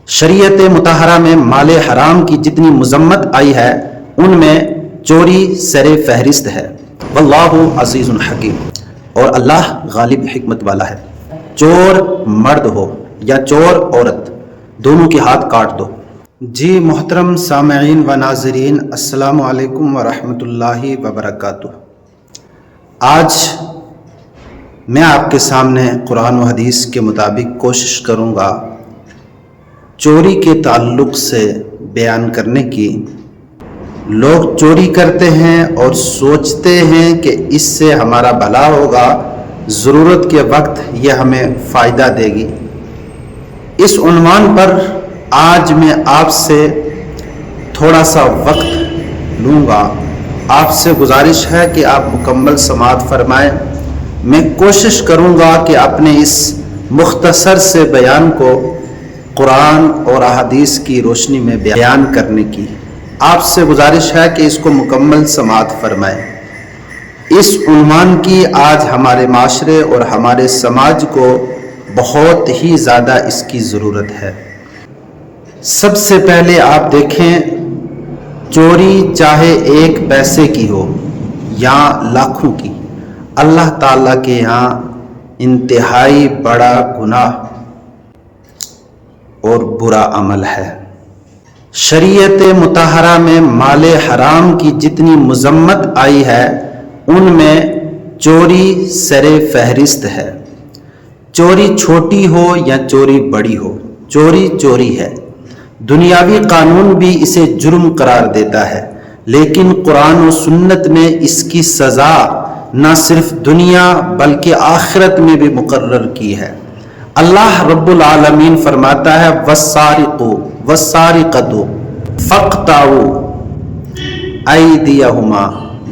شریعت مطہرہ میں مال حرام کی جتنی مذمت آئی ہے ان میں چوری سر فہرست ہے۔ واللہ عزیز حکیم، اور اللہ غالب حکمت والا ہے۔ چور مرد ہو یا چور عورت، دونوں کے ہاتھ کاٹ دو۔ جی محترم سامعین و ناظرین، السلام علیکم ورحمۃ اللہ وبرکاتہ۔ آج میں آپ کے سامنے قرآن و حدیث کے مطابق کوشش کروں گا چوری کے تعلق سے بیان کرنے کی۔ لوگ چوری کرتے ہیں اور سوچتے ہیں کہ اس سے ہمارا بھلا ہوگا، ضرورت کے وقت یہ ہمیں فائدہ دے گی۔ اس عنوان پر آج میں آپ سے تھوڑا سا وقت لوں گا۔ آپ سے گزارش ہے کہ آپ مکمل سماعت فرمائیں۔ میں کوشش کروں گا کہ اپنے اس مختصر سے بیان کو قرآن اور احادیث کی روشنی میں بیان کرنے کی۔ آپ سے گزارش ہے کہ اس کو مکمل سماعت فرمائیں۔ اس عنوان کی آج ہمارے معاشرے اور ہمارے سماج کو بہت ہی زیادہ اس کی ضرورت ہے۔ سب سے پہلے آپ دیکھیں، چوری چاہے ایک پیسے کی ہو یا لاکھوں کی، اللہ تعالیٰ کے یہاں انتہائی بڑا گناہ اور برا عمل ہے۔ شریعت مطہرہ میں مال حرام کی جتنی مذمت آئی ہے ان میں چوری سر فہرست ہے۔ چوری چھوٹی ہو یا چوری بڑی ہو، چوری چوری ہے۔ دنیاوی قانون بھی اسے جرم قرار دیتا ہے، لیکن قرآن و سنت نے اس کی سزا نہ صرف دنیا بلکہ آخرت میں بھی مقرر کی ہے۔ اللہ رب العالمین فرماتا ہے وَالسَّارِقُ وَالسَّارِقَةُ فَاقْطَعُوا أَيْدِيَهُمَا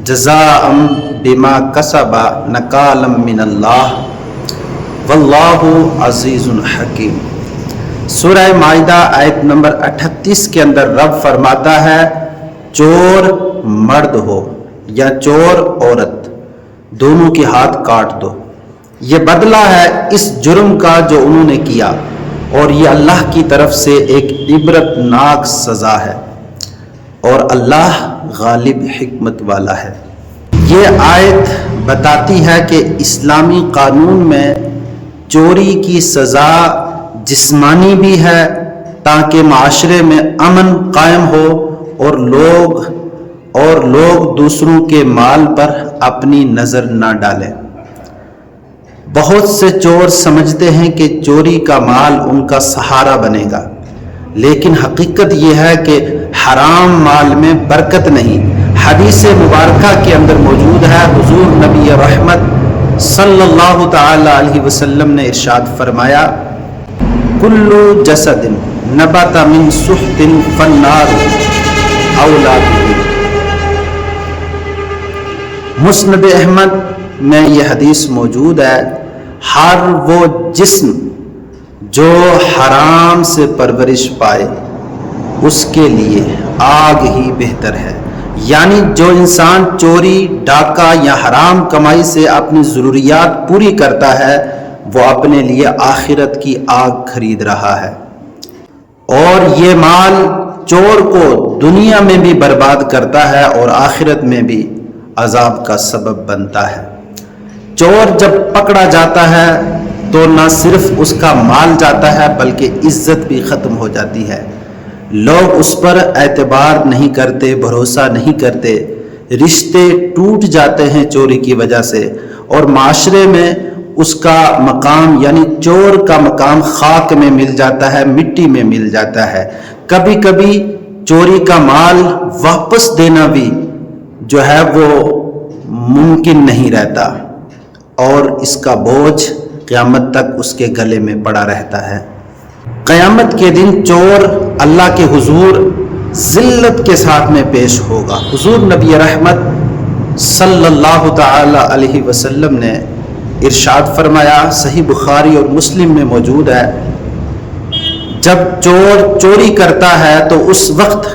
جَزَاءً بِمَا كَسَبَا نَكَالًا مِّنَ اللَّهِ وَاللَّهُ عَزِيزٌ حَكِيمٌ۔ سورہ مائدہ آیت نمبر 38 کے اندر رب فرماتا ہے چور مرد ہو یا چور عورت، دونوں کے ہاتھ کاٹ دو۔ یہ بدلہ ہے اس جرم کا جو انہوں نے کیا، اور یہ اللہ کی طرف سے ایک عبرت ناک سزا ہے، اور اللہ غالب حکمت والا ہے۔ یہ آیت بتاتی ہے کہ اسلامی قانون میں چوری کی سزا جسمانی بھی ہے تاکہ معاشرے میں امن قائم ہو اور لوگ دوسروں کے مال پر اپنی نظر نہ ڈالیں۔ بہت سے چور سمجھتے ہیں کہ چوری کا مال ان کا سہارا بنے گا، لیکن حقیقت یہ ہے کہ حرام مال میں برکت نہیں۔ حدیث مبارکہ کے اندر موجود ہے، حضور نبی رحمت صلی اللہ تعالی علیہ وسلم نے ارشاد فرمایا کل جسد نبت من سحت فالنار اولی بہ۔ مسند احمد میں یہ حدیث موجود ہے، ہر وہ جسم جو حرام سے پرورش پائے اس کے لیے آگ ہی بہتر ہے۔ یعنی جو انسان چوری، ڈاکہ یا حرام کمائی سے اپنی ضروریات پوری کرتا ہے وہ اپنے لیے آخرت کی آگ خرید رہا ہے، اور یہ مال چور کو دنیا میں بھی برباد کرتا ہے اور آخرت میں بھی عذاب کا سبب بنتا ہے۔ چور جب پکڑا جاتا ہے تو نہ صرف اس کا مال جاتا ہے بلکہ عزت بھی ختم ہو جاتی ہے۔ لوگ اس پر اعتبار نہیں کرتے، بھروسہ نہیں کرتے، رشتے ٹوٹ جاتے ہیں چوری کی وجہ سے، اور معاشرے میں اس کا مقام یعنی چور کا مقام خاک میں مل جاتا ہے، مٹی میں مل جاتا ہے۔ کبھی کبھی چوری کا مال واپس دینا بھی جو ہے وہ ممکن نہیں رہتا، اور اس کا بوجھ قیامت تک اس کے گلے میں پڑا رہتا ہے۔ قیامت کے دن چور اللہ کے حضور ذلت کے ساتھ میں پیش ہوگا۔ حضور نبی رحمت صلی اللہ تعالی علیہ وسلم نے ارشاد فرمایا، صحیح بخاری اور مسلم میں موجود ہے، جب چور چوری کرتا ہے تو اس وقت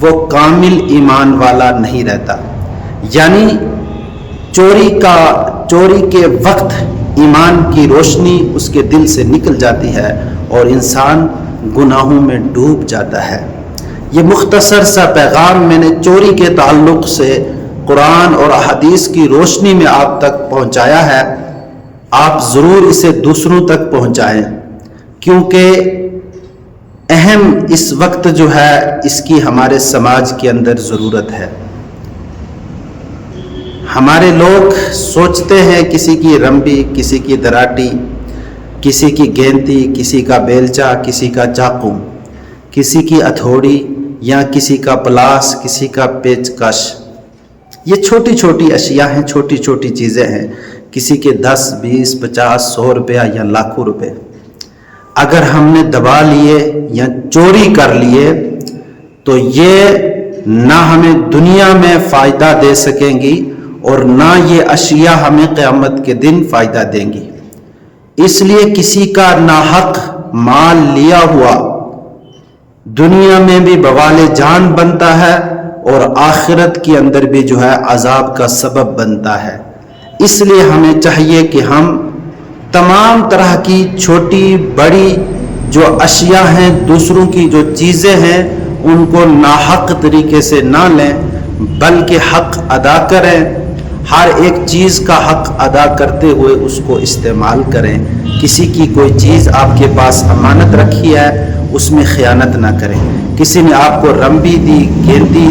وہ کامل ایمان والا نہیں رہتا، یعنی چوری کے وقت ایمان کی روشنی اس کے دل سے نکل جاتی ہے اور انسان گناہوں میں ڈوب جاتا ہے۔ یہ مختصر سا پیغام میں نے چوری کے تعلق سے قرآن اور احادیث کی روشنی میں آپ تک پہنچایا ہے۔ آپ ضرور اسے دوسروں تک پہنچائیں، کیونکہ اہم اس وقت جو ہے اس کی ہمارے سماج کے اندر ضرورت ہے۔ ہمارے لوگ سوچتے ہیں کسی کی رمبی، کسی کی دراٹی، کسی کی گینتی، کسی کا بیلچا، کسی کا چاقو، کسی کی ہتھوڑی یا کسی کا پلاس، کسی کا پیچکش، یہ چھوٹی چھوٹی اشیاء ہیں، چھوٹی چھوٹی چیزیں ہیں۔ کسی کے 10، 20، 50، 100 روپیہ یا لاکھوں روپے اگر ہم نے دبا لیے یا چوری کر لیے تو یہ نہ ہمیں دنیا میں فائدہ دے سکیں گی اور نہ یہ اشیاء ہمیں قیامت کے دن فائدہ دیں گی۔ اس لیے کسی کا ناحق مال لیا ہوا دنیا میں بھی بوال جان بنتا ہے اور آخرت کے اندر بھی جو ہے عذاب کا سبب بنتا ہے۔ اس لیے ہمیں چاہیے کہ ہم تمام طرح کی چھوٹی بڑی جو اشیاء ہیں، دوسروں کی جو چیزیں ہیں، ان کو ناحق طریقے سے نہ لیں بلکہ حق ادا کریں۔ ہر ایک چیز کا حق ادا کرتے ہوئے اس کو استعمال کریں۔ کسی کی کوئی چیز آپ کے پاس امانت رکھی ہے، اس میں خیانت نہ کریں۔ کسی نے آپ کو رمبی دی، گینتی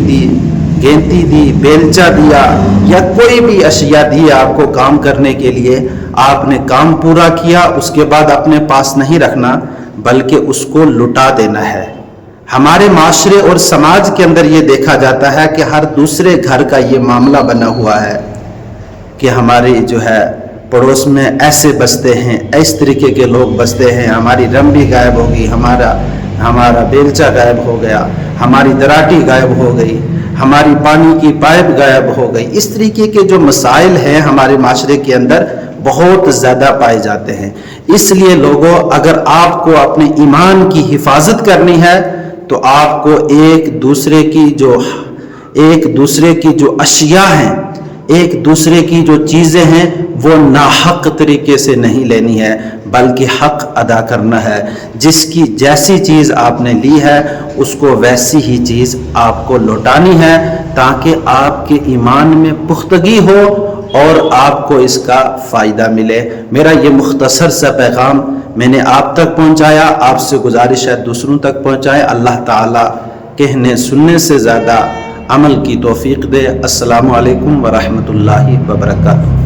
دی، بیلچا دیا یا کوئی بھی اشیاء دی آپ کو کام کرنے کے لیے، آپ نے کام پورا کیا، اس کے بعد اپنے پاس نہیں رکھنا بلکہ اس کو لٹا دینا ہے۔ ہمارے معاشرے اور سماج کے اندر یہ دیکھا جاتا ہے کہ ہر دوسرے گھر کا یہ معاملہ بنا ہوا ہے کہ ہماری جو ہے پڑوس میں ایسے بستے ہیں، اس طریقے کے لوگ بستے ہیں، ہماری رمبی غائب ہوگی، ہمارا بیلچا غائب ہو گیا، ہماری دراٹی غائب ہو گئی، ہماری پانی کی پائپ غائب ہو گئی۔ اس طریقے کے جو مسائل ہیں ہمارے معاشرے کے اندر بہت زیادہ پائے جاتے ہیں۔ اس لیے لوگوں، اگر آپ کو اپنے ایمان کی حفاظت کرنی ہے تو آپ کو ایک دوسرے کی جو اشیاء ہیں، ایک دوسرے کی جو چیزیں ہیں، وہ ناحق طریقے سے نہیں لینی ہے بلکہ حق ادا کرنا ہے۔ جس کی جیسی چیز آپ نے لی ہے اس کو ویسی ہی چیز آپ کو لوٹانی ہے، تاکہ آپ کے ایمان میں پختگی ہو اور آپ کو اس کا فائدہ ملے۔ میرا یہ مختصر سا پیغام میں نے آپ تک پہنچایا، آپ سے گزارش ہے دوسروں تک پہنچائے۔ اللہ تعالیٰ کہنے سننے سے زیادہ عمل کی توفیق دے۔ السلام علیکم ورحمۃ اللہ وبرکاتہ۔